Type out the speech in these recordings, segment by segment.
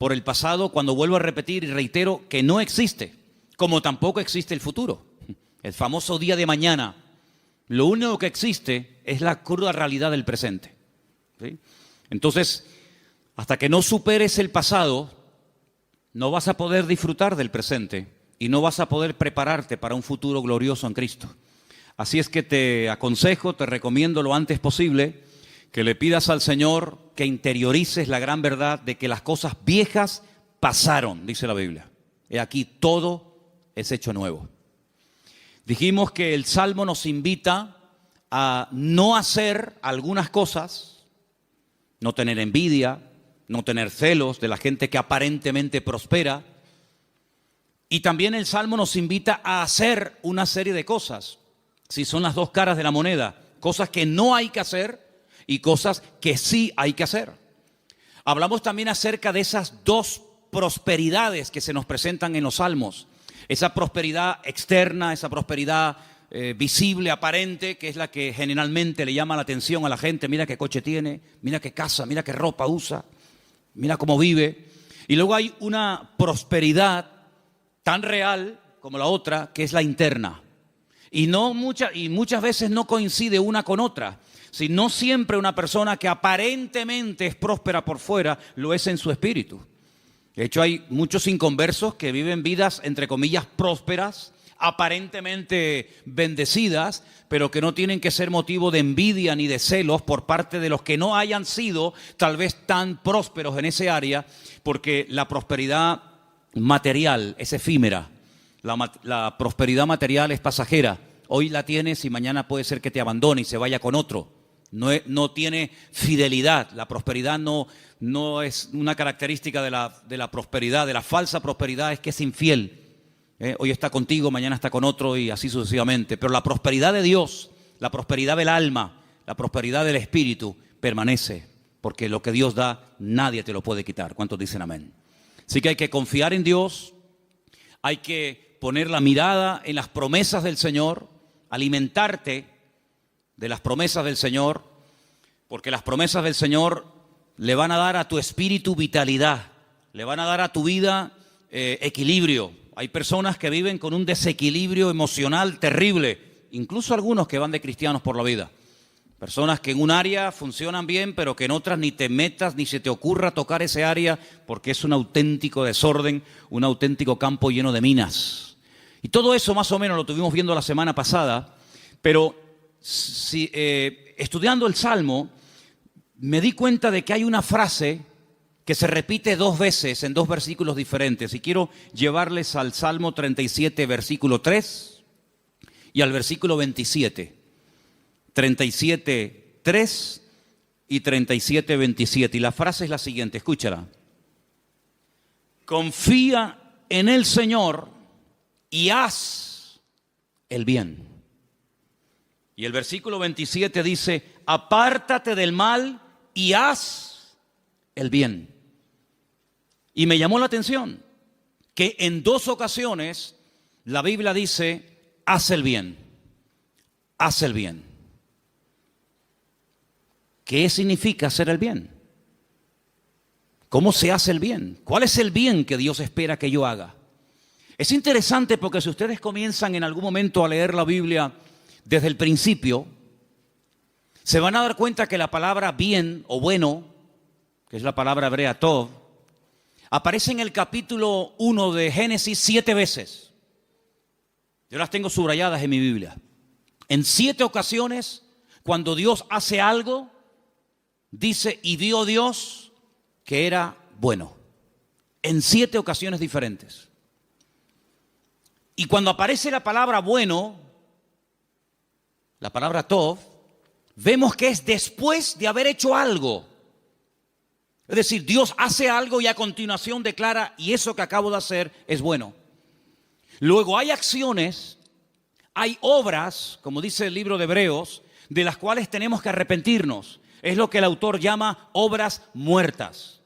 por el pasado cuando vuelvo a repetir y reitero que no existe, como tampoco existe el futuro. El famoso día de mañana. Lo único que existe es la cruda realidad del presente. ¿Sí? Entonces, hasta que no superes el pasado, no vas a poder disfrutar del presente y no vas a poder prepararte para un futuro glorioso en Cristo. Así es que te aconsejo, te recomiendo lo antes posible que le pidas al Señor que interiorices la gran verdad de que las cosas viejas pasaron, dice la Biblia. He aquí, todo es hecho nuevo. Dijimos que el Salmo nos invita a no hacer algunas cosas, no tener envidia, no tener celos de la gente que aparentemente prospera. Y también el Salmo nos invita a hacer una serie de cosas. Sí, son las dos caras de la moneda. Cosas que no hay que hacer y cosas que sí hay que hacer. Hablamos también acerca de esas dos prosperidades que se nos presentan en los Salmos. Esa prosperidad externa, esa prosperidad visible, aparente, que es la que generalmente le llama la atención a la gente. Mira qué coche tiene, mira qué casa, mira qué ropa usa, mira cómo vive. Y luego hay una prosperidad tan real como la otra, que es la interna. Y muchas veces no coincide una con otra. Si no siempre una persona que aparentemente es próspera por fuera, lo es en su espíritu. De hecho, hay muchos inconversos que viven vidas, entre comillas, prósperas, aparentemente bendecidas, pero que no tienen que ser motivo de envidia ni de celos por parte de los que no hayan sido tal vez tan prósperos en ese área, porque la prosperidad material es efímera, la prosperidad material es pasajera. Hoy la tienes y mañana puede ser que te abandone y se vaya con otro. No tiene fidelidad. La prosperidad no es una característica de la prosperidad, de la falsa prosperidad, es que es infiel. Hoy está contigo, mañana está con otro y así sucesivamente. Pero la prosperidad de Dios, la prosperidad del alma, la prosperidad del espíritu permanece, porque lo que Dios da nadie te lo puede quitar. ¿Cuántos dicen amén? Así que hay que confiar en Dios, hay que poner la mirada en las promesas del Señor, alimentarte de las promesas del Señor, porque las promesas del Señor le van a dar a tu espíritu vitalidad, le van a dar a tu vida equilibrio. Hay personas que viven con un desequilibrio emocional terrible, incluso algunos que van de cristianos por la vida. Personas que en un área funcionan bien, pero que en otras ni te metas ni se te ocurra tocar ese área, porque es un auténtico desorden, un auténtico campo lleno de minas. Y todo eso más o menos lo tuvimos viendo la semana pasada, pero estudiando el Salmo, me di cuenta de que hay una frase que se repite dos veces en dos versículos diferentes. Y quiero llevarles al Salmo 37, versículo 3 y al versículo 27. 37, 3 y 37, 27. Y la frase es la siguiente, escúchala. Confía en el Señor y haz el bien. Y el versículo 27 dice, apártate del mal y haz el bien. Y me llamó la atención que en dos ocasiones la Biblia dice, haz el bien, haz el bien. ¿Qué significa hacer el bien? ¿Cómo se hace el bien? ¿Cuál es el bien que Dios espera que yo haga? Es interesante porque si ustedes comienzan en algún momento a leer la Biblia desde el principio, se van a dar cuenta que la palabra bien o bueno, que es la palabra hebrea tov, aparece en el capítulo 1 de Génesis 7 veces. Yo las tengo subrayadas en mi Biblia. En 7 ocasiones, cuando Dios hace algo, dice, y vio Dios que era bueno. En 7 ocasiones diferentes. Y cuando aparece la palabra bueno, la palabra tov, vemos que es después de haber hecho algo. Es decir, Dios hace algo y a continuación declara, y eso que acabo de hacer es bueno. Luego hay acciones, hay obras, como dice el libro de Hebreos, de las cuales tenemos que arrepentirnos. Es lo que el autor llama obras muertas.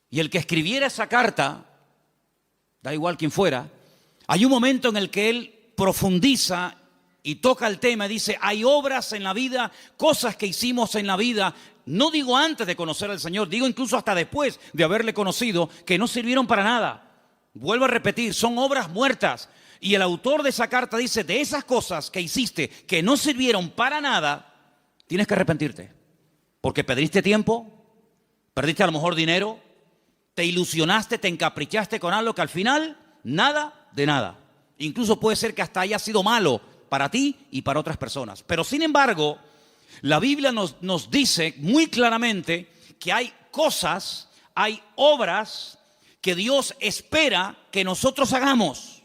Y el que escribiera esa carta, da igual quién fuera, hay un momento en el que él profundiza y toca el tema y dice, hay obras en la vida, cosas que hicimos en la vida, no digo antes de conocer al Señor, digo incluso hasta después de haberle conocido, que no sirvieron para nada. Vuelvo a repetir, son obras muertas. Y el autor de esa carta dice, de esas cosas que hiciste que no sirvieron para nada, tienes que arrepentirte. Porque perdiste tiempo, perdiste a lo mejor dinero, te ilusionaste, te encaprichaste con algo que al final, nada de nada. Incluso puede ser que hasta haya sido malo para ti y para otras personas. Pero sin embargo, la Biblia nos dice muy claramente que hay cosas, hay obras que Dios espera que nosotros hagamos.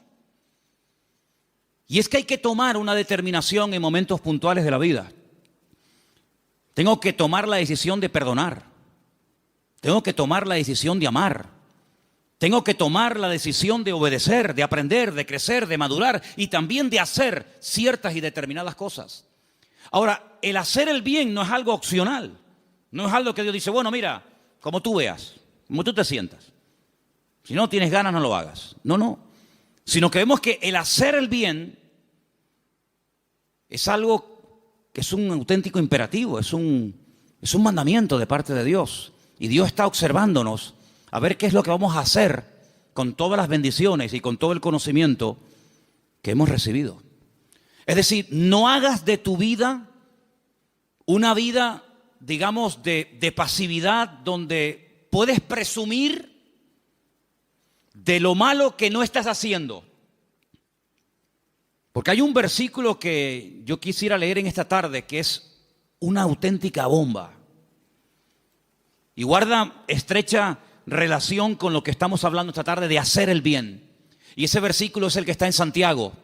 Y es que hay que tomar una determinación en momentos puntuales de la vida. Tengo que tomar la decisión de perdonar. Tengo que tomar la decisión de amar. Tengo que tomar la decisión de obedecer, de aprender, de crecer, de madurar y también de hacer ciertas y determinadas cosas. Ahora, el hacer el bien no es algo opcional. No es algo que Dios dice, bueno, mira, como tú veas, como tú te sientas. Si no tienes ganas, no lo hagas. No. Sino que vemos que el hacer el bien es algo que es un auténtico imperativo, es un mandamiento de parte de Dios. Y Dios está observándonos a ver qué es lo que vamos a hacer con todas las bendiciones y con todo el conocimiento que hemos recibido. Es decir, no hagas de tu vida una vida, digamos, de pasividad donde puedes presumir de lo malo que no estás haciendo. Porque hay un versículo que yo quisiera leer en esta tarde que es una auténtica bomba. Y guarda estrecha relación con lo que estamos hablando esta tarde de hacer el bien. Y ese versículo es el que está en Santiago.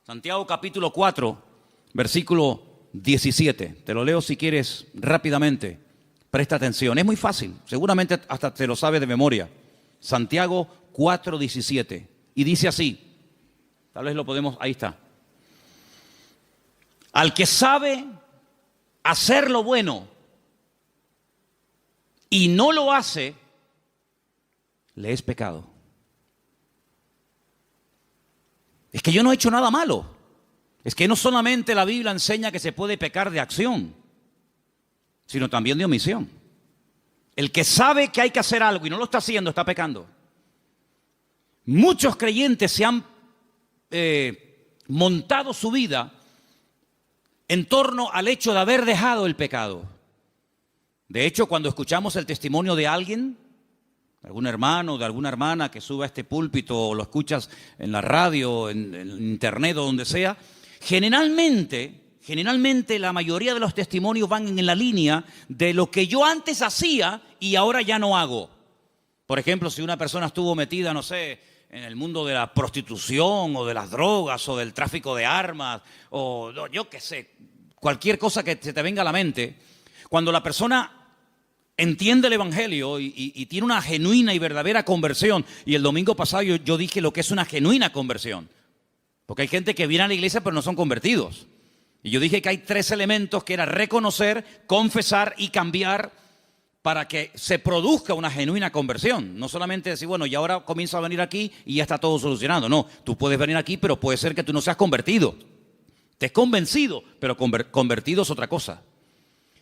Santiago capítulo 4, versículo 17. Te lo leo si quieres rápidamente. Presta atención. Es muy fácil. Seguramente hasta te lo sabes de memoria. Santiago 4, 17. Y dice así. Tal vez lo podemos, ahí está. Al que sabe hacer lo bueno y no lo hace, le es pecado. Es que yo no he hecho nada malo. Es que no solamente la Biblia enseña que se puede pecar de acción, sino también de omisión. El que sabe que hay que hacer algo y no lo está haciendo, está pecando. Muchos creyentes se han montado su vida en torno al hecho de haber dejado el pecado. De hecho, cuando escuchamos el testimonio de alguien, de algún hermano, de alguna hermana que sube a este púlpito o lo escuchas en la radio, en internet o donde sea, generalmente la mayoría de los testimonios van en la línea de lo que yo antes hacía y ahora ya no hago. Por ejemplo, si una persona estuvo metida, no sé, en el mundo de la prostitución o de las drogas o del tráfico de armas o yo qué sé, cualquier cosa que se te venga a la mente, cuando la persona entiende el Evangelio y tiene una genuina y verdadera conversión, y el domingo pasado yo dije lo que es una genuina conversión, porque hay gente que viene a la iglesia pero no son convertidos, y yo dije que hay 3 elementos que era reconocer, confesar y cambiar para que se produzca una genuina conversión. No solamente decir, bueno, y ahora comienzo a venir aquí y ya está todo solucionado. No, tú puedes venir aquí, pero puede ser que tú no seas convertido. Te has convencido, pero convertido es otra cosa.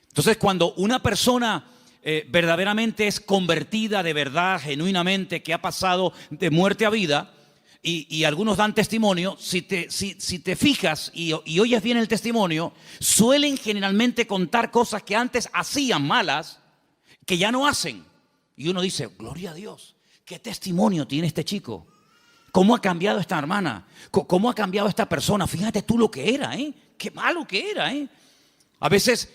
Entonces, cuando una persona verdaderamente es convertida de verdad, genuinamente, que ha pasado de muerte a vida, y algunos dan testimonio, si te fijas y oyes bien el testimonio, suelen generalmente contar cosas que antes hacían malas, que ya no hacen. Y uno dice, gloria a Dios, qué testimonio tiene este chico. ¿Cómo ha cambiado esta hermana? ¿Cómo ha cambiado esta persona? Fíjate tú lo que era, qué malo que era, A veces,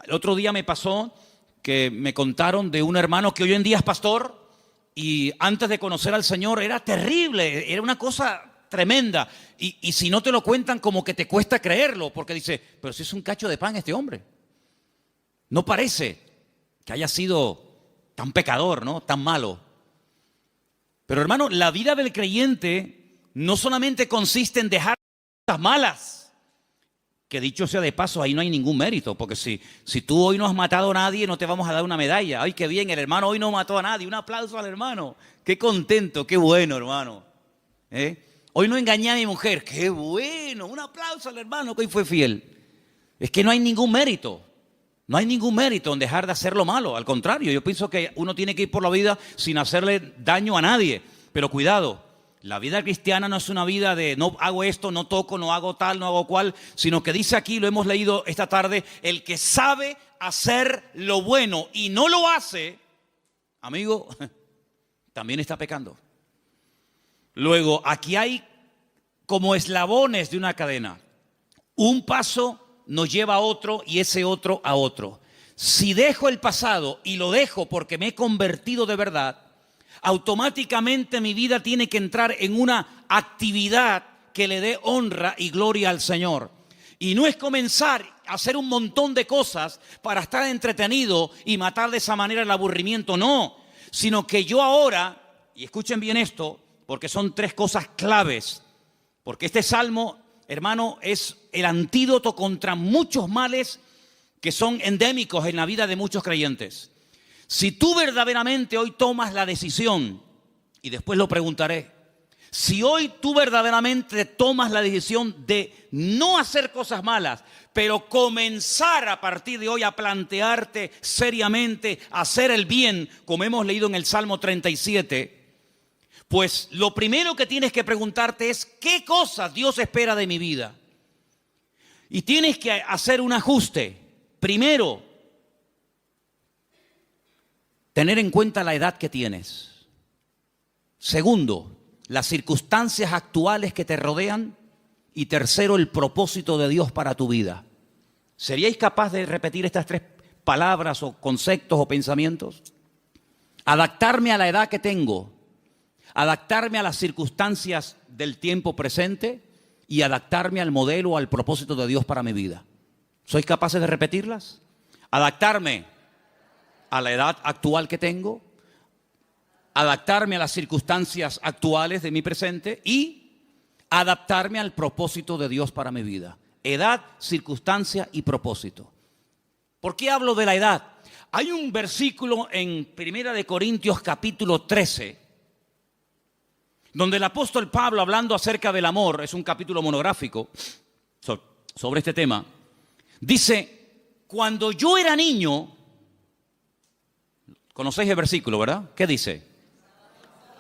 el otro día me pasó que me contaron de un hermano que hoy en día es pastor y antes de conocer al Señor era terrible, era una cosa tremenda. Y si no te lo cuentan, como que te cuesta creerlo, porque dice, pero si es un cacho de pan este hombre. No parece que haya sido tan pecador, ¿no? Tan malo. Pero hermano, la vida del creyente no solamente consiste en dejar cosas malas, que dicho sea de paso, ahí no hay ningún mérito, porque si tú hoy no has matado a nadie, no te vamos a dar una medalla. Ay, qué bien, el hermano hoy no mató a nadie, un aplauso al hermano. Qué contento, qué bueno, hermano. Hoy no engañé a mi mujer, qué bueno, un aplauso al hermano que hoy fue fiel. Es que no hay ningún mérito. No hay ningún mérito en dejar de hacer lo malo. Al contrario, yo pienso que uno tiene que ir por la vida sin hacerle daño a nadie. Pero cuidado, la vida cristiana no es una vida de no hago esto, no toco, no hago tal, no hago cual, sino que dice aquí, lo hemos leído esta tarde, el que sabe hacer lo bueno y no lo hace, amigo, también está pecando. Luego, aquí hay como eslabones de una cadena. Un paso nos lleva a otro y ese otro a otro. Si dejo el pasado y lo dejo porque me he convertido de verdad, automáticamente mi vida tiene que entrar en una actividad que le dé honra y gloria al Señor. Y no es comenzar a hacer un montón de cosas para estar entretenido y matar de esa manera el aburrimiento, no. Sino que yo ahora, y escuchen bien esto, porque son tres cosas claves, porque este salmo, hermano, es el antídoto contra muchos males que son endémicos en la vida de muchos creyentes. Si tú verdaderamente hoy tomas la decisión, y después lo preguntaré, si hoy tú verdaderamente tomas la decisión de no hacer cosas malas, pero comenzar a partir de hoy a plantearte seriamente hacer el bien, como hemos leído en el Salmo 37, pues lo primero que tienes que preguntarte es ¿qué cosas Dios espera de mi vida? Y tienes que hacer un ajuste. Primero, tener en cuenta la edad que tienes. Segundo, las circunstancias actuales que te rodean. Y tercero, el propósito de Dios para tu vida. ¿Seríais capaz de repetir estas tres palabras o conceptos o pensamientos? Adaptarme a la edad que tengo, adaptarme a las circunstancias del tiempo presente y adaptarme al modelo o al propósito de Dios para mi vida. ¿Sois capaces de repetirlas? Adaptarme a la edad actual que tengo, adaptarme a las circunstancias actuales de mi presente y adaptarme al propósito de Dios para mi vida. Edad, circunstancia y propósito. ¿Por qué hablo de la edad? Hay un versículo en 1 Corintios capítulo 13, donde el apóstol Pablo, hablando acerca del amor, es un capítulo monográfico sobre este tema, dice, cuando yo era niño, conocéis el versículo, ¿verdad? ¿Qué dice?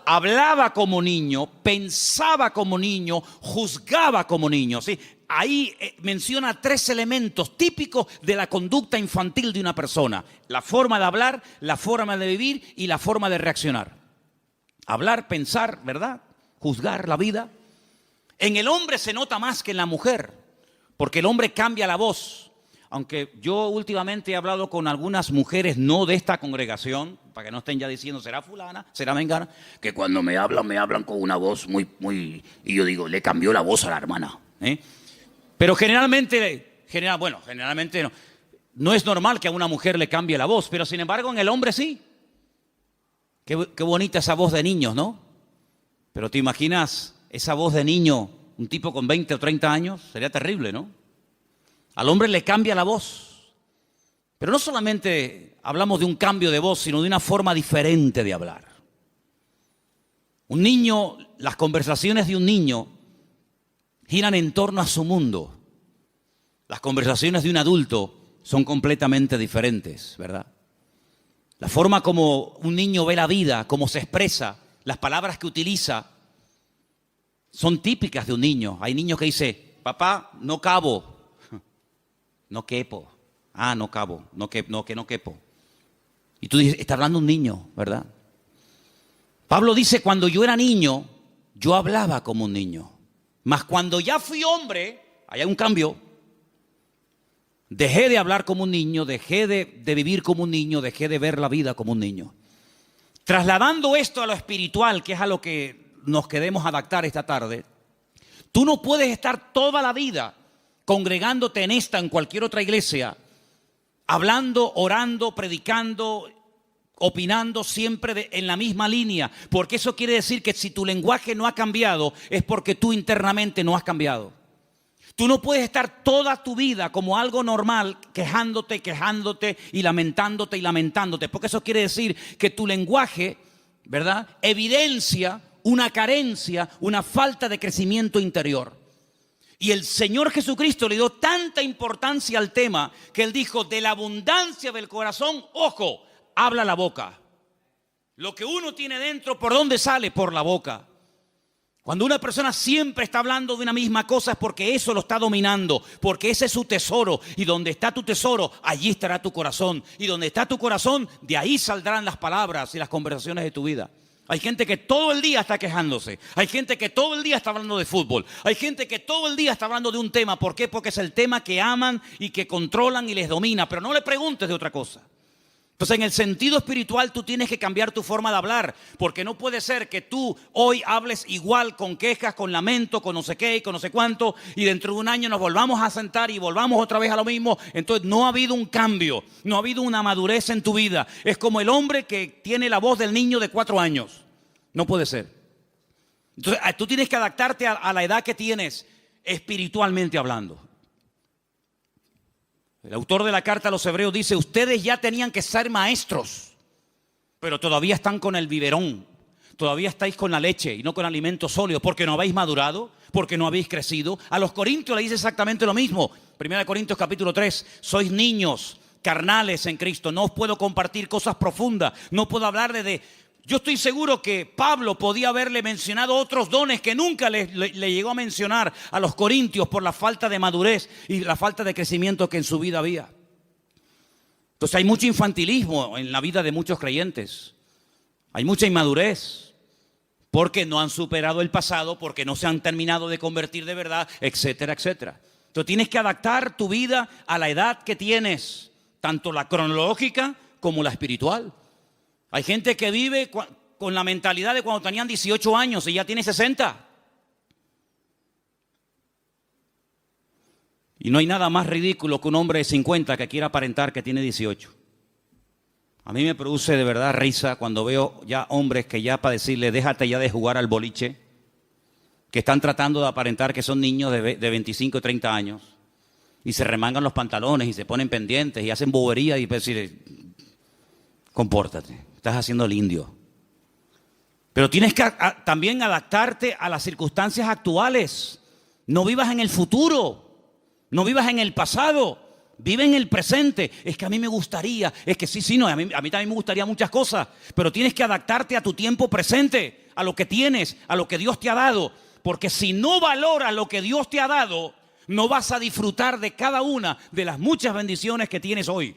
Hablaba como niño, pensaba como niño, juzgaba como niño, ¿sí? Ahí menciona tres elementos típicos de la conducta infantil de una persona. La forma de hablar, la forma de vivir y la forma de reaccionar. Hablar, pensar, ¿verdad? Juzgar la vida. En el hombre se nota más que en la mujer, porque el hombre cambia la voz. Aunque yo últimamente he hablado con algunas mujeres no de esta congregación, para que no estén ya diciendo, será fulana, será mengana, que cuando me hablan con una voz muy... Y yo digo, le cambió la voz a la hermana. Pero generalmente no. No es normal que a una mujer le cambie la voz, pero sin embargo en el hombre sí. Qué bonita esa voz de niños, ¿no? Pero te imaginas esa voz de niño, un tipo con 20 o 30 años, sería terrible, ¿no? Al hombre le cambia la voz. Pero no solamente hablamos de un cambio de voz, sino de una forma diferente de hablar. Un niño, las conversaciones de un niño giran en torno a su mundo. Las conversaciones de un adulto son completamente diferentes, ¿verdad? La forma como un niño ve la vida, cómo se expresa, las palabras que utiliza, son típicas de un niño. Hay niños que dicen, papá, no cabo. No quepo. Ah, no cabo. No quepo. Y tú dices, está hablando un niño, ¿verdad? Pablo dice, cuando yo era niño, yo hablaba como un niño. Mas cuando ya fui hombre, hay un cambio. Dejé de hablar como un niño, dejé de vivir como un niño, dejé de ver la vida como un niño. Trasladando esto a lo espiritual, que es a lo que nos queremos adaptar esta tarde, tú no puedes estar toda la vida congregándote en esta, en cualquier otra iglesia, hablando, orando, predicando, opinando siempre en la misma línea, porque eso quiere decir que si tu lenguaje no ha cambiado, es porque tú internamente no has cambiado. Tú no puedes estar toda tu vida como algo normal, quejándote y lamentándote, porque eso quiere decir que tu lenguaje, ¿verdad?, evidencia una carencia, una falta de crecimiento interior. Y el Señor Jesucristo le dio tanta importancia al tema que Él dijo, de la abundancia del corazón, ojo, habla la boca. Lo que uno tiene dentro, ¿por dónde sale? Por la boca. Cuando una persona siempre está hablando de una misma cosa es porque eso lo está dominando, porque ese es su tesoro. Y donde está tu tesoro, allí estará tu corazón. Y donde está tu corazón, de ahí saldrán las palabras y las conversaciones de tu vida. Hay gente que todo el día está quejándose. Hay gente que todo el día está hablando de fútbol. Hay gente que todo el día está hablando de un tema. ¿Por qué? Porque es el tema que aman y que controlan y les domina. Pero no le preguntes de otra cosa. Entonces, en el sentido espiritual, tú tienes que cambiar tu forma de hablar, porque no puede ser que tú hoy hables igual, con quejas, con lamento, con no sé qué y con no sé cuánto, y dentro de un año nos volvamos a sentar y volvamos otra vez a lo mismo. Entonces, no ha habido un cambio, no ha habido una madurez en tu vida. Es como el hombre que tiene la voz del niño de 4 años. No puede ser. Entonces, tú tienes que adaptarte a la edad que tienes, espiritualmente hablando. El autor de la carta a los Hebreos dice, ustedes ya tenían que ser maestros, pero todavía están con el biberón, todavía estáis con la leche y no con alimento sólido, porque no habéis madurado, porque no habéis crecido. A los Corintios le dice exactamente lo mismo. 1 Corintios capítulo 3, sois niños carnales en Cristo, no os puedo compartir cosas profundas, no puedo hablarle de... Yo estoy seguro que Pablo podía haberle mencionado otros dones que nunca le llegó a mencionar a los corintios por la falta de madurez y la falta de crecimiento que en su vida había. Entonces hay mucho infantilismo en la vida de muchos creyentes. Hay mucha inmadurez porque no han superado el pasado, porque no se han terminado de convertir de verdad, etcétera, etcétera. Entonces tienes que adaptar tu vida a la edad que tienes, tanto la cronológica como la espiritual. Hay gente que vive con la mentalidad de cuando tenían 18 años y ya tiene 60. Y no hay nada más ridículo que un hombre de 50 que quiera aparentar que tiene 18. A mí me produce de verdad risa cuando veo ya hombres que ya para decirle déjate ya de jugar al boliche, que están tratando de aparentar que son niños de 25 o 30 años y se remangan los pantalones y se ponen pendientes y hacen bobería y decir, compórtate. Estás haciendo el indio. Pero tienes que también adaptarte a las circunstancias actuales. No vivas en el futuro. No vivas en el pasado. Vive en el presente. Es que a mí me gustaría. Es que sí, no. A mí también me gustaría muchas cosas. Pero tienes que adaptarte a tu tiempo presente. A lo que tienes. A lo que Dios te ha dado. Porque si no valoras lo que Dios te ha dado, no vas a disfrutar de cada una de las muchas bendiciones que tienes hoy.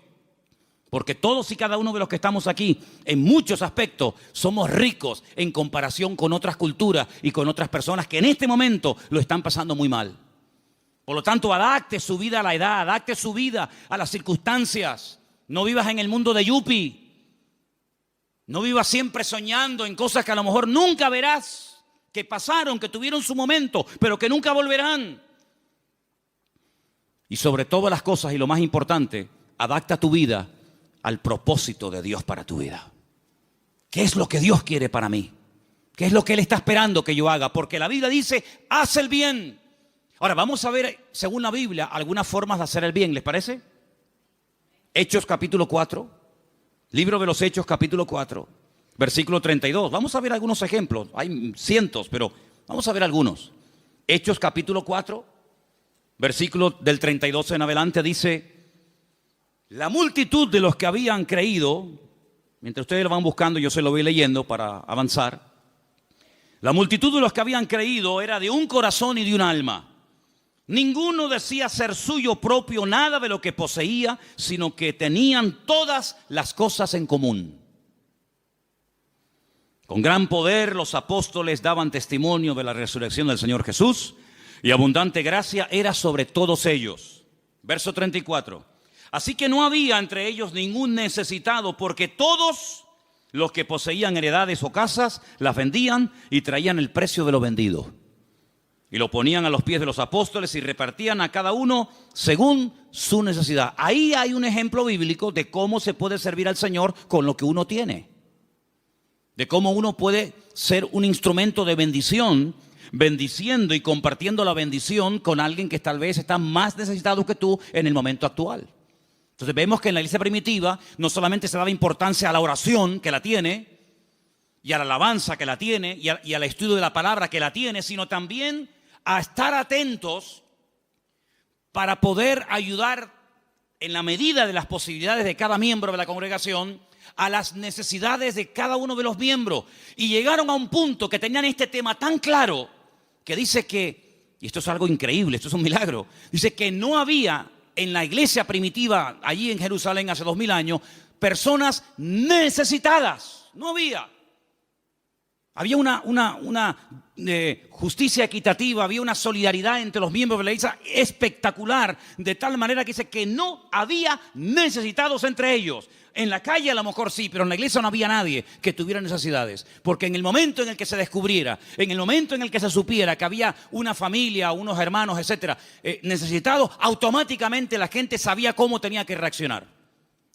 Porque todos y cada uno de los que estamos aquí, en muchos aspectos, somos ricos en comparación con otras culturas y con otras personas que en este momento lo están pasando muy mal. Por lo tanto, adapte su vida a la edad, adapte su vida a las circunstancias. No vivas en el mundo de yuppie. No vivas siempre soñando en cosas que a lo mejor nunca verás, que pasaron, que tuvieron su momento, pero que nunca volverán. Y sobre todas las cosas, y lo más importante, adapta tu vida al propósito de Dios para tu vida. ¿Qué es lo que Dios quiere para mí? ¿Qué es lo que Él está esperando que yo haga? Porque la Biblia dice, haz el bien. Ahora vamos a ver, según la Biblia, algunas formas de hacer el bien, ¿les parece? Hechos capítulo 4, libro de los Hechos capítulo 4, versículo 32. Vamos a ver algunos ejemplos, hay cientos, pero vamos a ver algunos. Hechos capítulo 4, versículo del 32 en adelante dice... La multitud de los que habían creído, mientras ustedes lo van buscando, yo se lo voy leyendo para avanzar. La multitud de los que habían creído era de un corazón y de un alma. Ninguno decía ser suyo propio nada de lo que poseía, sino que tenían todas las cosas en común. Con gran poder los apóstoles daban testimonio de la resurrección del Señor Jesús y abundante gracia era sobre todos ellos. Verso 34. Así que no había entre ellos ningún necesitado, porque todos los que poseían heredades o casas las vendían y traían el precio de lo vendido. Y lo ponían a los pies de los apóstoles y repartían a cada uno según su necesidad. Ahí hay un ejemplo bíblico de cómo se puede servir al Señor con lo que uno tiene. De cómo uno puede ser un instrumento de bendición, bendiciendo y compartiendo la bendición con alguien que tal vez está más necesitado que tú en el momento actual. Entonces vemos que en la iglesia primitiva no solamente se daba importancia a la oración, que la tiene, y a la alabanza, que la tiene, y al estudio de la palabra, que la tiene, sino también a estar atentos para poder ayudar en la medida de las posibilidades de cada miembro de la congregación a las necesidades de cada uno de los miembros. Y llegaron a un punto que tenían este tema tan claro que dice que, y esto es algo increíble, esto es un milagro, dice que no había en la iglesia primitiva allí en Jerusalén hace 2000 años personas necesitadas. No había. Había una justicia equitativa, había una solidaridad entre los miembros de la iglesia espectacular, de tal manera que dice que no había necesitados entre ellos. En la calle a lo mejor sí, pero en la iglesia no había nadie que tuviera necesidades. Porque en el momento en el que se descubriera, en el momento en el que se supiera que había una familia, unos hermanos, etcétera, necesitados, automáticamente la gente sabía cómo tenía que reaccionar.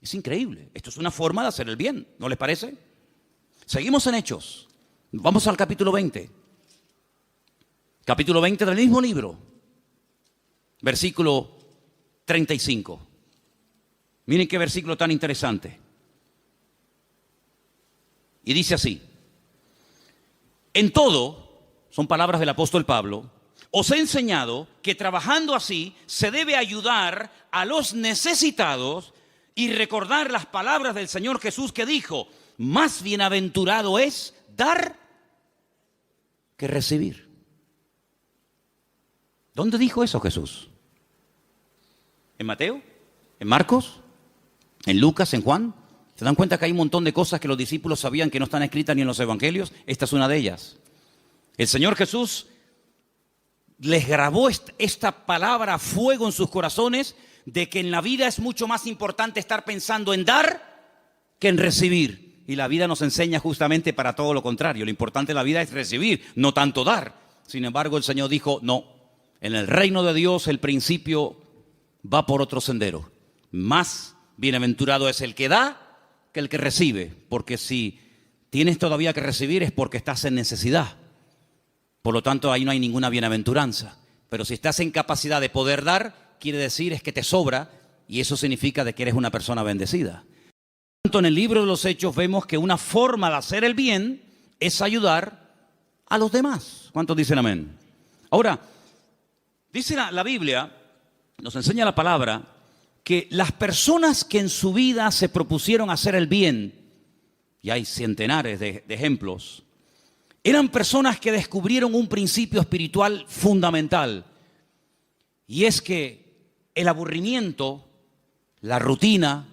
Es increíble. Esto es una forma de hacer el bien, ¿no les parece? Seguimos en Hechos. Vamos al capítulo 20. Capítulo 20 del mismo libro. Versículo 35. Miren qué versículo tan interesante. Y dice así: en todo, son palabras del apóstol Pablo, os he enseñado que trabajando así se debe ayudar a los necesitados y recordar las palabras del Señor Jesús que dijo: más bienaventurado es dar que recibir. ¿Dónde dijo eso Jesús? ¿En Mateo? ¿En Marcos? ¿En Lucas? ¿En Juan? ¿Se dan cuenta que hay un montón de cosas que los discípulos sabían que no están escritas ni en los evangelios? Esta es una de ellas. El Señor Jesús les grabó esta palabra a fuego en sus corazones, de que en la vida es mucho más importante estar pensando en dar que en recibir. Y la vida nos enseña justamente para todo lo contrario. Lo importante en la vida es recibir, no tanto dar. Sin embargo, el Señor dijo: no, en el reino de Dios el principio va por otro sendero. Más bienaventurado es el que da que el que recibe. Porque si tienes todavía que recibir es porque estás en necesidad. Por lo tanto, ahí no hay ninguna bienaventuranza. Pero si estás en capacidad de poder dar, quiere decir es que te sobra, y eso significa de que eres una persona bendecida. En el libro de los Hechos vemos que una forma de hacer el bien es ayudar a los demás. ¿Cuántos dicen amén? Ahora, dice la Biblia, nos enseña la palabra, que las personas que en su vida se propusieron hacer el bien, y hay centenares de ejemplos, eran personas que descubrieron un principio espiritual fundamental, y es que el aburrimiento, la rutina,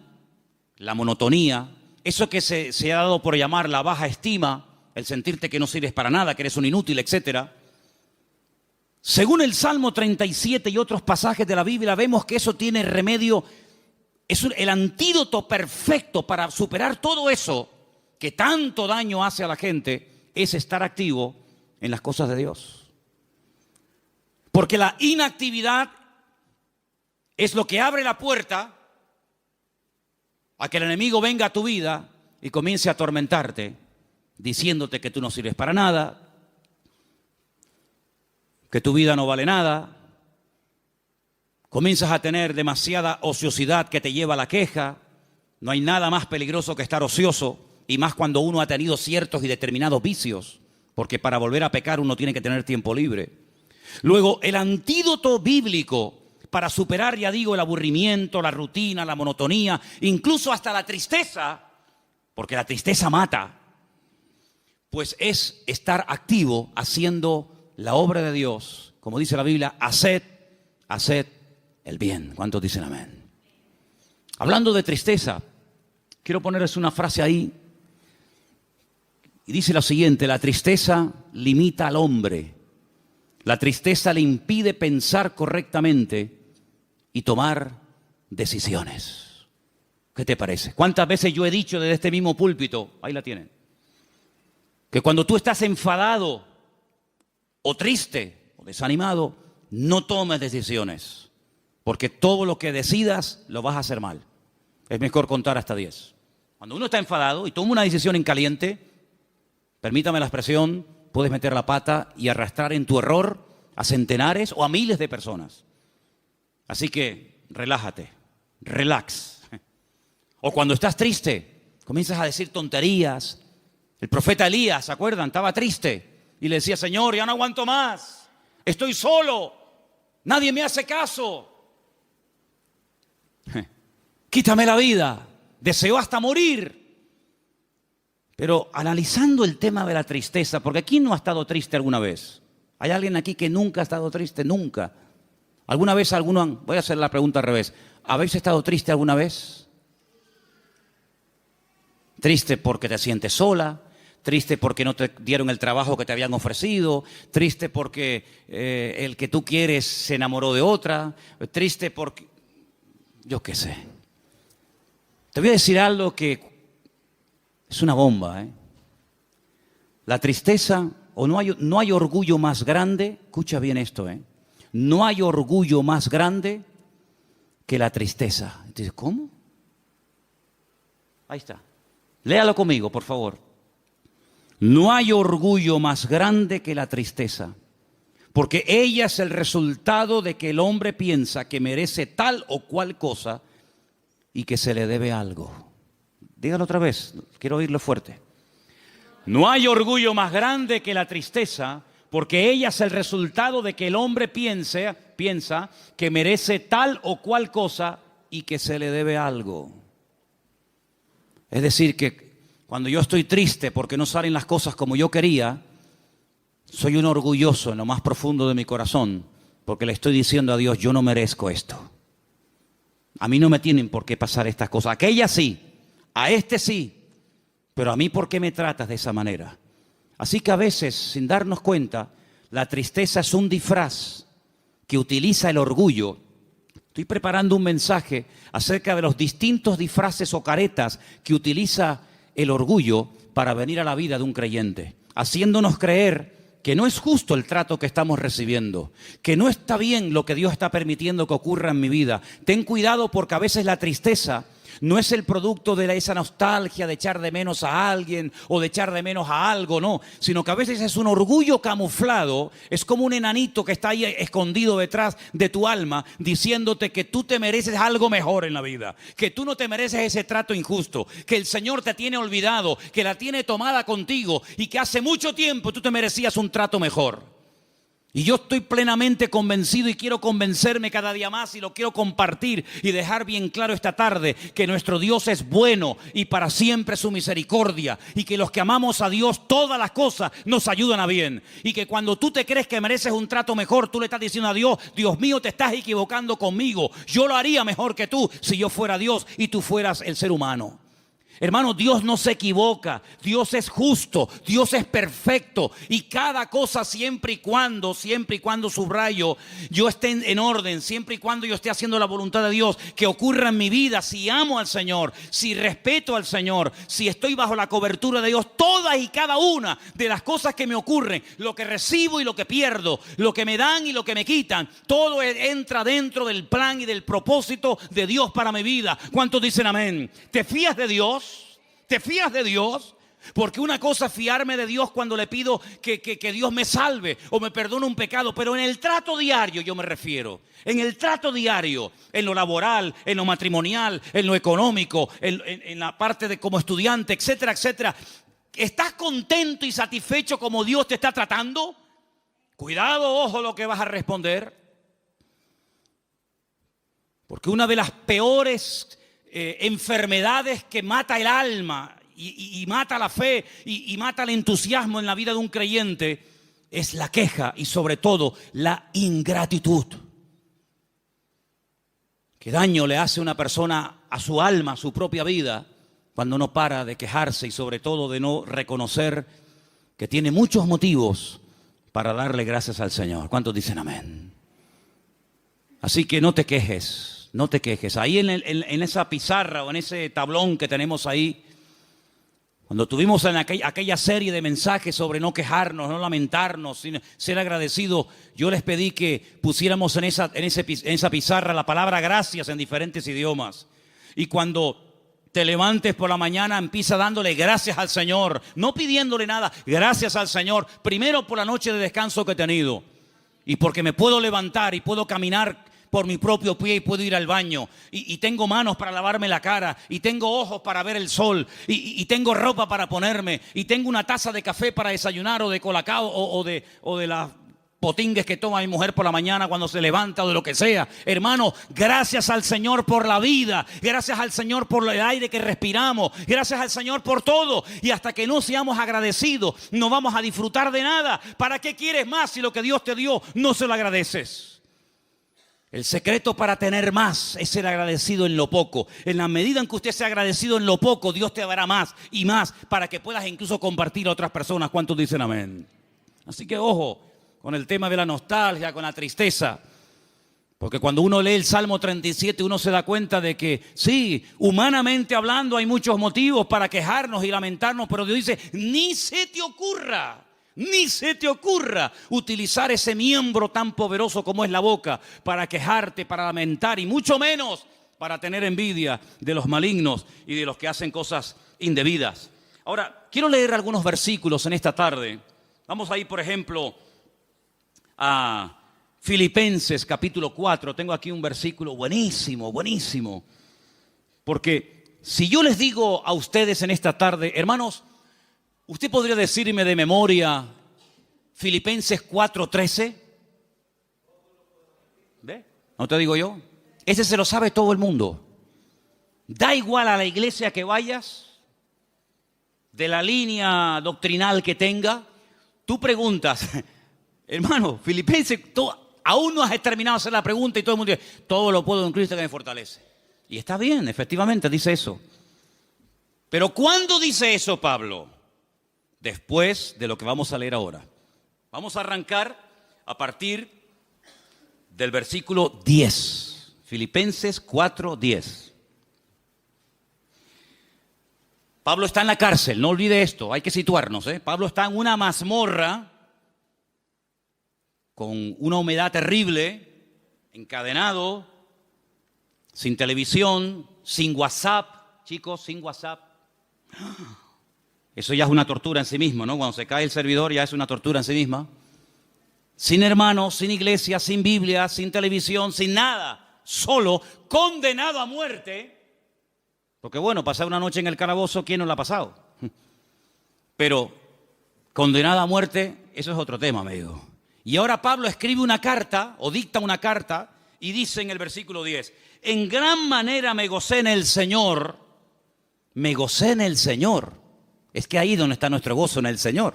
la monotonía, eso que se ha dado por llamar la baja estima, el sentirte que no sirves para nada, que eres un inútil, etcétera. Según el Salmo 37 y otros pasajes de la Biblia, vemos que eso tiene remedio, es el antídoto perfecto para superar todo eso que tanto daño hace a la gente, es estar activo en las cosas de Dios. Porque la inactividad es lo que abre la puerta a que el enemigo venga a tu vida y comience a atormentarte, diciéndote que tú no sirves para nada, que tu vida no vale nada. Comienzas a tener demasiada ociosidad que te lleva a la queja. No hay nada más peligroso que estar ocioso, y más cuando uno ha tenido ciertos y determinados vicios, porque para volver a pecar uno tiene que tener tiempo libre. Luego, el antídoto bíblico para superar, ya digo, el aburrimiento, la rutina, la monotonía, incluso hasta la tristeza, porque la tristeza mata, pues es estar activo haciendo la obra de Dios. Como dice la Biblia, haced el bien. ¿Cuántos dicen amén? Hablando de tristeza, quiero ponerles una frase ahí, y dice lo siguiente: la tristeza limita al hombre. La tristeza le impide pensar correctamente y tomar decisiones. ¿Qué te parece? ¿Cuántas veces yo he dicho desde este mismo púlpito, ahí la tienen, que cuando tú estás enfadado o triste o desanimado, no tomes decisiones, porque todo lo que decidas lo vas a hacer mal? Es mejor contar hasta 10. Cuando uno está enfadado y toma una decisión en caliente, permítame la expresión, puedes meter la pata y arrastrar en tu error a centenares o a miles de personas. Así que relájate, relax. O cuando estás triste, comienzas a decir tonterías. El profeta Elías, ¿se acuerdan? Estaba triste y le decía: Señor, ya no aguanto más, estoy solo, nadie me hace caso. Quítame la vida. Deseó hasta morir. Pero analizando el tema de la tristeza, porque ¿quién no ha estado triste alguna vez? ¿Hay alguien aquí que nunca ha estado triste? Nunca. ¿Alguna vez voy a hacer la pregunta al revés. ¿Habéis estado triste alguna vez? Triste porque te sientes sola, triste porque no te dieron el trabajo que te habían ofrecido, triste porque el que tú quieres se enamoró de otra, triste porque... yo qué sé. Te voy a decir algo que es una bomba, ¿eh? La tristeza, o no hay orgullo más grande, escucha bien esto, ¿eh? No hay orgullo más grande que la tristeza. Entonces, ¿cómo? Ahí está. Léalo conmigo, por favor. No hay orgullo más grande que la tristeza, porque ella es el resultado de que el hombre piensa que merece tal o cual cosa y que se le debe algo. Dígalo otra vez, quiero oírlo fuerte. No hay orgullo más grande que la tristeza, porque ella es el resultado de que el hombre piensa que merece tal o cual cosa y que se le debe algo. Es decir, que cuando yo estoy triste porque no salen las cosas como yo quería, soy un orgulloso en lo más profundo de mi corazón, porque le estoy diciendo a Dios, yo no merezco esto. A mí no me tienen por qué pasar estas cosas. Aquella sí, a este sí, pero a mí ¿por qué me tratas de esa manera? Así que a veces, sin darnos cuenta, la tristeza es un disfraz que utiliza el orgullo. Estoy preparando un mensaje acerca de los distintos disfraces o caretas que utiliza el orgullo para venir a la vida de un creyente, haciéndonos creer que no es justo el trato que estamos recibiendo, que no está bien lo que Dios está permitiendo que ocurra en mi vida. Ten cuidado porque a veces la tristeza no es el producto de esa nostalgia de echar de menos a alguien o de echar de menos a algo, no, sino que a veces es un orgullo camuflado, es como un enanito que está ahí escondido detrás de tu alma diciéndote que tú te mereces algo mejor en la vida, que tú no te mereces ese trato injusto, que el Señor te tiene olvidado, que la tiene tomada contigo y que hace mucho tiempo tú te merecías un trato mejor. Y yo estoy plenamente convencido y quiero convencerme cada día más y lo quiero compartir y dejar bien claro esta tarde que nuestro Dios es bueno y para siempre su misericordia y que los que amamos a Dios todas las cosas nos ayudan a bien y que cuando tú te crees que mereces un trato mejor tú le estás diciendo a Dios, Dios mío te estás equivocando conmigo, yo lo haría mejor que tú si yo fuera Dios y tú fueras el ser humano. Hermano, Dios no se equivoca, Dios es justo, Dios es perfecto y cada cosa siempre y cuando subrayo, yo esté en orden, siempre y cuando yo esté haciendo la voluntad de Dios, que ocurra en mi vida, si amo al Señor, si respeto al Señor, si estoy bajo la cobertura de Dios, todas y cada una de las cosas que me ocurren, lo que recibo y lo que pierdo, lo que me dan y lo que me quitan, todo entra dentro del plan y del propósito de Dios para mi vida. ¿Cuántos dicen amén? ¿Te fías de Dios? ¿Te fías de Dios? Porque una cosa es fiarme de Dios cuando le pido que Dios me salve o me perdone un pecado, pero en el trato diario yo me refiero. En el trato diario, en lo laboral, en lo matrimonial, en lo económico, en la parte de como estudiante, etcétera, etcétera. ¿Estás contento y satisfecho como Dios te está tratando? Cuidado, ojo lo que vas a responder. Porque una de las peores enfermedades que mata el alma y mata la fe y mata el entusiasmo en la vida de un creyente es la queja y sobre todo la ingratitud. ¿Qué daño le hace una persona a su alma, a su propia vida, cuando no para de quejarse y sobre todo de no reconocer que tiene muchos motivos para darle gracias al Señor? ¿Cuántos dicen amén? Así que no te quejes. No te quejes. Ahí en esa pizarra o en ese tablón que tenemos ahí, cuando tuvimos en aquella serie de mensajes sobre no quejarnos, no lamentarnos, sino ser agradecidos, yo les pedí que pusiéramos en esa pizarra la palabra gracias en diferentes idiomas. Y cuando te levantes por la mañana, empieza dándole gracias al Señor, no pidiéndole nada, gracias al Señor, primero por la noche de descanso que he tenido y porque me puedo levantar y puedo caminar por mi propio pie y puedo ir al baño y tengo manos para lavarme la cara y tengo ojos para ver el sol y tengo ropa para ponerme y tengo una taza de café para desayunar o de colacao o de la potingues que toma mi mujer por la mañana cuando se levanta o de lo que sea. Hermano, gracias al Señor por la vida, gracias al Señor por el aire que respiramos, gracias al Señor por todo. Y hasta que no seamos agradecidos, no vamos a disfrutar de nada. ¿Para qué quieres más si lo que Dios te dio no se lo agradeces? El secreto para tener más es ser agradecido en lo poco. En la medida en que usted sea agradecido en lo poco, Dios te dará más y más para que puedas incluso compartir a otras personas. ¿Cuántos dicen amén? Así que ojo con el tema de la nostalgia, con la tristeza. Porque cuando uno lee el Salmo 37, uno se da cuenta de que sí, humanamente hablando hay muchos motivos para quejarnos y lamentarnos, pero Dios dice, ni se te ocurra utilizar ese miembro tan poderoso como es la boca para quejarte, para lamentar y mucho menos para tener envidia de los malignos y de los que hacen cosas indebidas. Ahora, quiero leer algunos versículos en esta tarde. Vamos a ir, por ejemplo, a Filipenses capítulo 4. Tengo aquí un versículo buenísimo. Porque si yo les digo a ustedes en esta tarde, hermanos, usted podría decirme de memoria Filipenses 4:13. ¿Ve? ¿No te digo yo? Ese se lo sabe todo el mundo. Da igual a la iglesia que vayas, de la línea doctrinal que tenga. Tú preguntas, hermano, Filipenses, aún no has terminado de hacer la pregunta y todo el mundo dice, todo lo puedo en Cristo que me fortalece. Y está bien, efectivamente dice eso. Pero ¿cuándo dice eso Pablo? Después de lo que vamos a leer ahora. Vamos a arrancar a partir del versículo 10. Filipenses 4:10. Pablo está en la cárcel, no olvide esto, hay que situarnos. Pablo está en una mazmorra con una humedad terrible, encadenado, sin televisión, sin WhatsApp, chicos, sin WhatsApp. Eso ya es una tortura en sí mismo, ¿no? Cuando se cae el servidor ya es una tortura en sí misma. Sin hermanos, sin iglesia, sin Biblia, sin televisión, sin nada. Solo, condenado a muerte. Porque bueno, pasar una noche en el calabozo, ¿quién no la ha pasado? Pero condenado a muerte, eso es otro tema, amigo. Y ahora Pablo escribe una carta, o dicta una carta, y dice en el versículo 10, en gran manera me gocé en el Señor. Me gocé en el Señor. Es que ahí es donde está nuestro gozo, en el Señor.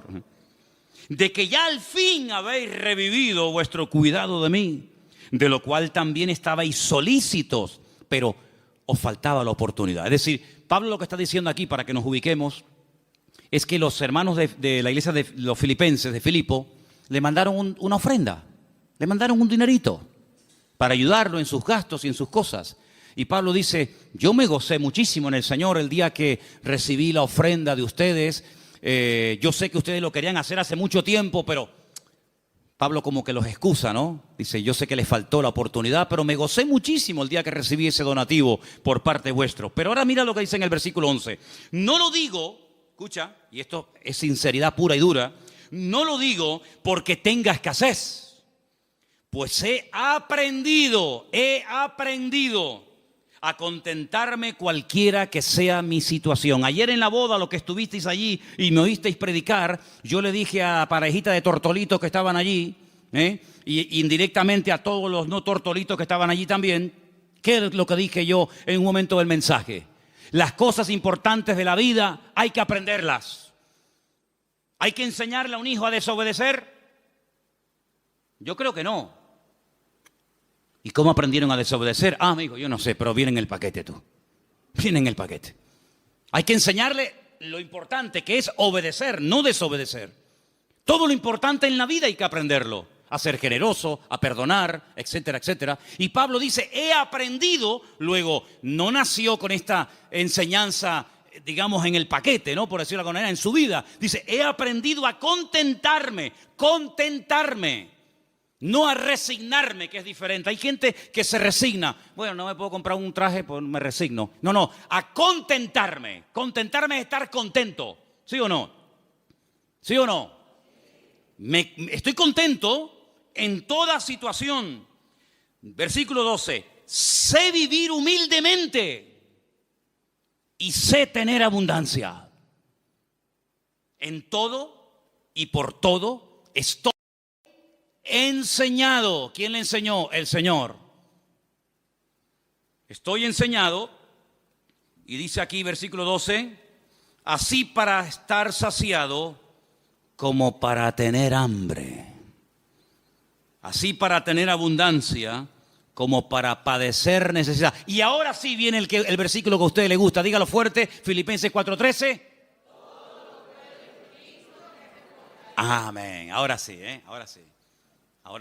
De que ya al fin habéis revivido vuestro cuidado de mí, de lo cual también estabais solícitos, pero os faltaba la oportunidad. Es decir, Pablo lo que está diciendo aquí, para que nos ubiquemos, es que los hermanos de la iglesia de los filipenses, de Filipo, le mandaron una ofrenda, le mandaron un dinerito para ayudarlo en sus gastos y en sus cosas. Y Pablo dice, yo me gocé muchísimo en el Señor el día que recibí la ofrenda de ustedes. Yo sé que ustedes lo querían hacer hace mucho tiempo, pero Pablo como que los excusa, ¿no? Dice, yo sé que les faltó la oportunidad, pero me gocé muchísimo el día que recibí ese donativo por parte vuestro. Pero ahora mira lo que dice en el versículo 11. No lo digo, escucha, y esto es sinceridad pura y dura, no lo digo porque tenga escasez, pues he aprendido a contentarme cualquiera que sea mi situación. Ayer en la boda, los que estuvisteis allí y me oísteis predicar, yo le dije a parejita de tortolitos que estaban allí, y indirectamente a todos los no tortolitos que estaban allí también, ¿qué es lo que dije yo en un momento del mensaje? Las cosas importantes de la vida hay que aprenderlas. ¿Hay que enseñarle a un hijo a desobedecer? Yo creo que no. ¿Y cómo aprendieron a desobedecer? Ah, amigo, yo no sé, pero viene en el paquete tú. Viene en el paquete. Hay que enseñarle lo importante que es obedecer, no desobedecer. Todo lo importante en la vida hay que aprenderlo. A ser generoso, a perdonar, etcétera, etcétera. Y Pablo dice, he aprendido, luego no nació con esta enseñanza, digamos, en el paquete, ¿no? Por decirlo de alguna manera, en su vida. Dice, he aprendido a contentarme. No a resignarme, que es diferente. Hay gente que se resigna. Bueno, no me puedo comprar un traje, pues me resigno. No, a contentarme. Contentarme es estar contento. ¿Sí o no? ¿Sí o no? Estoy contento en toda situación. Versículo 12. Sé vivir humildemente y sé tener abundancia. En todo y por todo estoy enseñado. ¿Quién le enseñó? El Señor. Estoy enseñado, y dice aquí versículo 12, así para estar saciado como para tener hambre, así para tener abundancia como para padecer necesidad. Y ahora sí viene el versículo que a usted le gusta, dígalo fuerte, Filipenses 4:13. Amén, ahora sí, ahora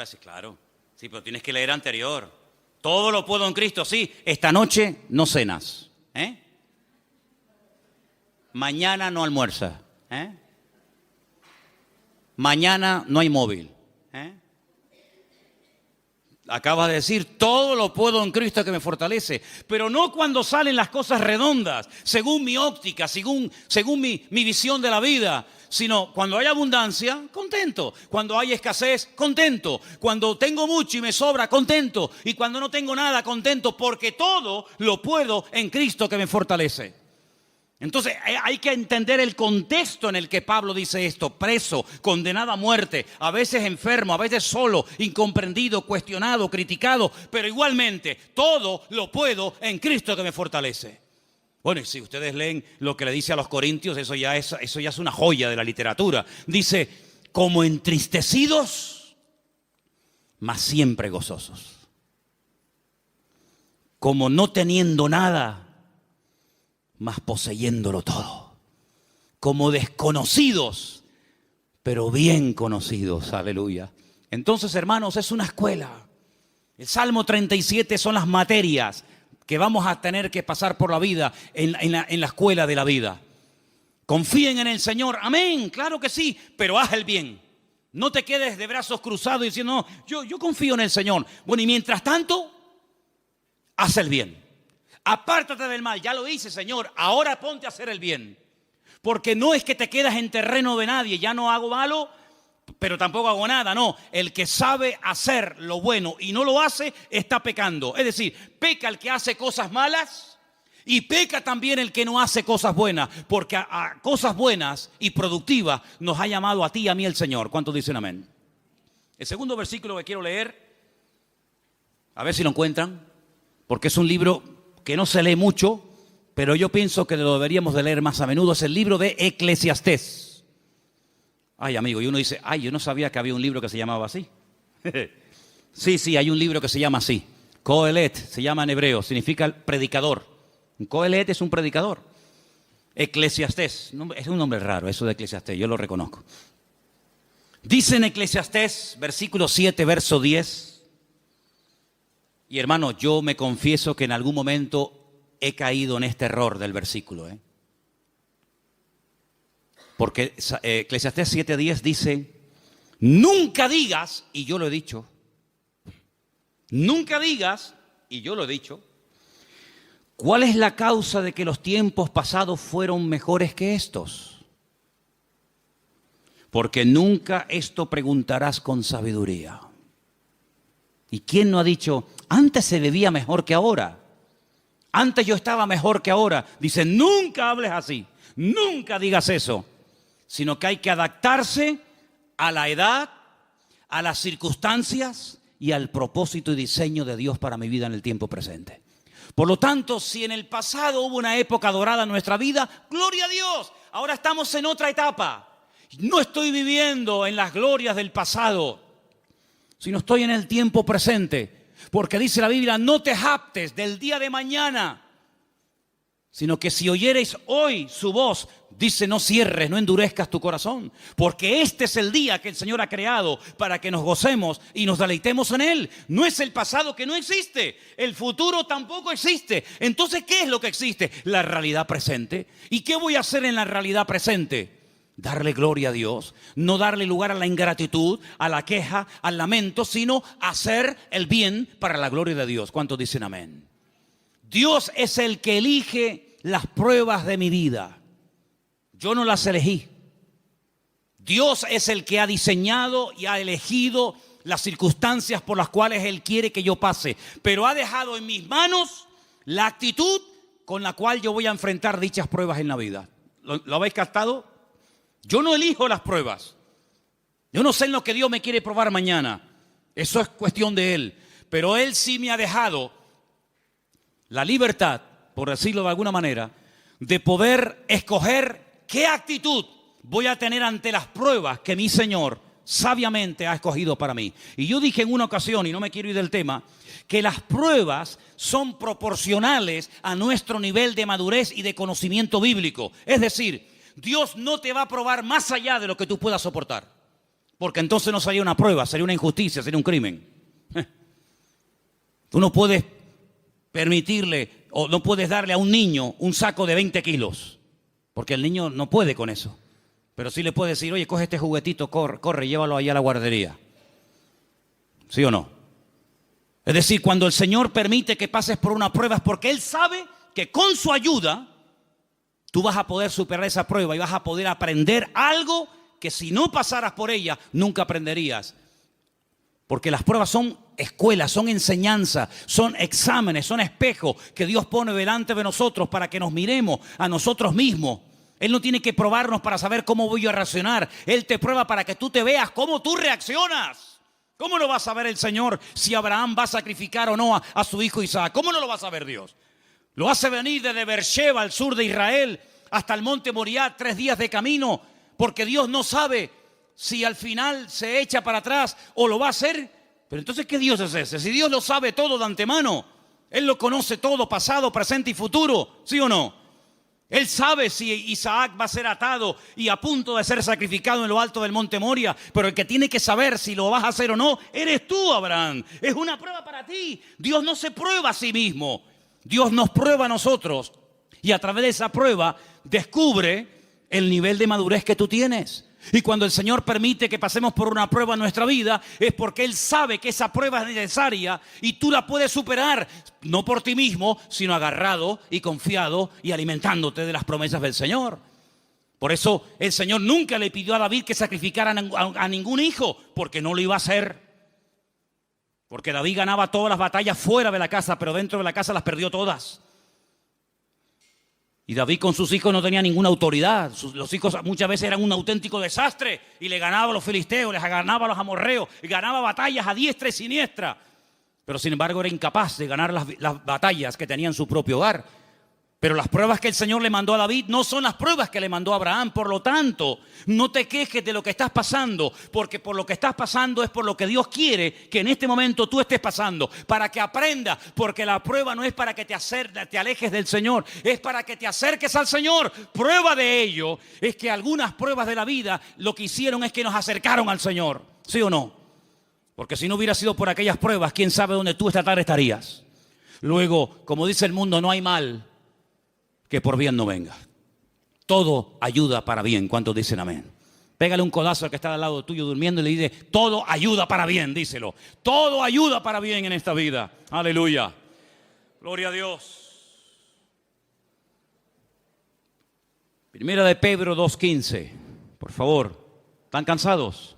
sí, claro. Sí, pero tienes que leer anterior. Todo lo puedo en Cristo, sí. Esta noche no cenas, mañana no almuerzas, mañana no hay móvil, Acabas de decir, todo lo puedo en Cristo que me fortalece. Pero no cuando salen las cosas redondas, según mi óptica, según mi visión de la vida. Sino cuando hay abundancia, contento. Cuando hay escasez, contento. Cuando tengo mucho y me sobra, contento. Y cuando no tengo nada, contento. Porque todo lo puedo en Cristo que me fortalece. Entonces hay que entender el contexto en el que Pablo dice esto. Preso, condenado a muerte, a veces enfermo, a veces solo, incomprendido, cuestionado, criticado. Pero igualmente, todo lo puedo en Cristo que me fortalece. Bueno, y si ustedes leen lo que le dice a los corintios, eso ya es una joya de la literatura. Dice, como entristecidos, mas siempre gozosos. Como no teniendo nada, mas poseyéndolo todo. Como desconocidos, pero bien conocidos. Aleluya. Entonces, hermanos, es una escuela. El Salmo 37 son las materias que vamos a tener que pasar por la vida en la escuela de la vida. Confíen en el Señor. Amén, claro que sí, pero haz el bien. No te quedes de brazos cruzados diciendo, no, yo confío en el Señor. Bueno, y mientras tanto, haz el bien. Apártate del mal, ya lo hice, Señor, ahora ponte a hacer el bien. Porque no es que te quedas en terreno de nadie, ya no hago malo, pero tampoco hago nada, no. El que sabe hacer lo bueno y no lo hace, está pecando. Es decir, peca el que hace cosas malas y peca también el que no hace cosas buenas. Porque a cosas buenas y productivas nos ha llamado a ti y a mí el Señor. ¿Cuántos dicen amén? El segundo versículo que quiero leer, a ver si lo encuentran, porque es un libro que no se lee mucho, pero yo pienso que lo deberíamos de leer más a menudo. Es el libro de Eclesiastés. Ay, amigo, y uno dice, ay, yo no sabía que había un libro que se llamaba así. Sí, hay un libro que se llama así. Coelet, se llama en hebreo, significa el predicador. Coelet es un predicador. Eclesiastés, es un nombre raro eso de Eclesiastés, yo lo reconozco. Dice en Eclesiastés, versículo 7, verso 10. Y hermano, yo me confieso que en algún momento he caído en este error del versículo. Porque Eclesiastés 7:10 dice, nunca digas, y yo lo he dicho, nunca digas, y yo lo he dicho, ¿cuál es la causa de que los tiempos pasados fueron mejores que estos? Porque nunca esto preguntarás con sabiduría. ¿Y quién no ha dicho, antes se bebía mejor que ahora? Antes yo estaba mejor que ahora. Dice, nunca hables así, nunca digas eso. Sino que hay que adaptarse a la edad, a las circunstancias y al propósito y diseño de Dios para mi vida en el tiempo presente. Por lo tanto, si en el pasado hubo una época dorada en nuestra vida, gloria a Dios, ahora estamos en otra etapa. No estoy viviendo en las glorias del pasado, sino estoy en el tiempo presente. Porque dice la Biblia, no te jactes del día de mañana, sino que si oyereis hoy su voz, dice, no cierres, no endurezcas tu corazón. Porque este es el día que el Señor ha creado para que nos gocemos y nos deleitemos en Él. No es el pasado que no existe, el futuro tampoco existe. Entonces, ¿qué es lo que existe? La realidad presente. ¿Y qué voy a hacer en la realidad presente? Darle gloria a Dios, no darle lugar a la ingratitud, a la queja, al lamento, sino hacer el bien para la gloria de Dios. ¿Cuántos dicen amén? Dios es el que elige las pruebas de mi vida. Yo no las elegí. Dios es el que ha diseñado y ha elegido las circunstancias por las cuales Él quiere que yo pase. Pero ha dejado en mis manos la actitud con la cual yo voy a enfrentar dichas pruebas en la vida. ¿Lo habéis captado? Yo no elijo las pruebas. Yo no sé en lo que Dios me quiere probar mañana. Eso es cuestión de Él. Pero Él sí me ha dejado la libertad, por decirlo de alguna manera, de poder escoger qué actitud voy a tener ante las pruebas que mi Señor sabiamente ha escogido para mí. Y yo dije en una ocasión, y no me quiero ir del tema, que las pruebas son proporcionales a nuestro nivel de madurez y de conocimiento bíblico. Es decir, Dios no te va a probar más allá de lo que tú puedas soportar, porque entonces no sería una prueba, sería una injusticia, sería un crimen. Tú no puedes permitirle o no puedes darle a un niño un saco de 20 kilos, porque el niño no puede con eso. Pero sí le puedes decir, oye, coge este juguetito, corre, llévalo allá a la guardería. ¿Sí o no? Es decir, cuando el Señor permite que pases por una prueba es porque Él sabe que con su ayuda tú vas a poder superar esa prueba y vas a poder aprender algo que si no pasaras por ella nunca aprenderías. Porque las pruebas son escuelas, son enseñanza, son exámenes, son espejos que Dios pone delante de nosotros para que nos miremos a nosotros mismos. Él no tiene que probarnos para saber cómo voy a reaccionar. Él te prueba para que tú te veas cómo tú reaccionas. ¿Cómo no va a saber el Señor si Abraham va a sacrificar o no a su hijo Isaac? ¿Cómo no lo va a saber Dios? Lo hace venir desde Beersheba, al sur de Israel, hasta el monte Moriah, 3 días de camino, porque Dios no sabe si al final se echa para atrás o lo va a hacer. Pero entonces, ¿qué Dios es ese? Si Dios lo sabe todo de antemano, Él lo conoce todo, pasado, presente y futuro, ¿sí o no? Él sabe si Isaac va a ser atado y a punto de ser sacrificado en lo alto del monte Moria, pero el que tiene que saber si lo vas a hacer o no, eres tú, Abraham. Es una prueba para ti. Dios no se prueba a sí mismo. Dios nos prueba a nosotros y a través de esa prueba descubre el nivel de madurez que tú tienes. Y cuando el Señor permite que pasemos por una prueba en nuestra vida, es porque Él sabe que esa prueba es necesaria y tú la puedes superar, no por ti mismo, sino agarrado y confiado y alimentándote de las promesas del Señor. Por eso el Señor nunca le pidió a David que sacrificara a ningún hijo, porque no lo iba a hacer. Porque David ganaba todas las batallas fuera de la casa, pero dentro de la casa las perdió todas. Y David con sus hijos no tenía ninguna autoridad. Los hijos muchas veces eran un auténtico desastre y le ganaba a los filisteos, les ganaba a los amorreos, y ganaba batallas a diestra y siniestra. Pero sin embargo era incapaz de ganar las batallas que tenía en su propio hogar. Pero las pruebas que el Señor le mandó a David no son las pruebas que le mandó a Abraham. Por lo tanto, no te quejes de lo que estás pasando, porque por lo que estás pasando es por lo que Dios quiere que en este momento tú estés pasando, para que aprendas, porque la prueba no es para que te alejes del Señor, es para que te acerques al Señor. Prueba de ello es que algunas pruebas de la vida lo que hicieron es que nos acercaron al Señor, ¿sí o no? Porque si no hubiera sido por aquellas pruebas, quién sabe dónde tú esta tarde estarías. Luego, como dice el mundo, no hay mal que por bien no venga. Todo ayuda para bien. ¿Cuántos dicen amén? Pégale un codazo al que está al lado tuyo durmiendo y le dice, todo ayuda para bien, díselo. Todo ayuda para bien en esta vida. Aleluya. Gloria a Dios. Primera de Pedro 2:15. Por favor. ¿Están cansados?